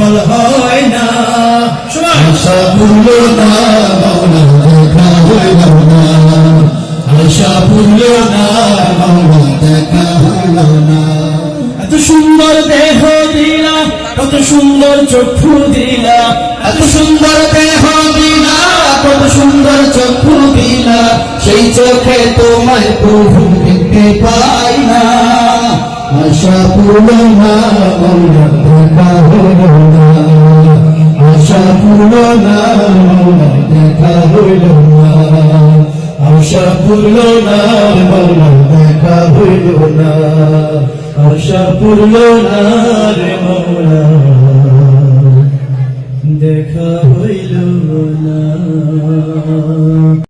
সফল হয় না, আশা পূর্ণ না মাওলা দেখা হইল না, আশা পূর্ণ না মাওলা দেখা হইল না। এত সুন্দর দেহ দিলা, কত সুন্দর চক্ষু দিলা, এত সুন্দর দেহ দিলা, কত সুন্দর চক্ষু দিলা, সেই চোখে তোমায় প্রভু দেখতে পাই না, আশা পূর্ণ না মাওলা দেখা হইল না, আশা পূর্ণ না মাওলা দেখা হইল না, আশা পূর্ণ না মাওলা দেখা হইল না, আশা পূর্ণ না রে মাওলা দেখা হইল না।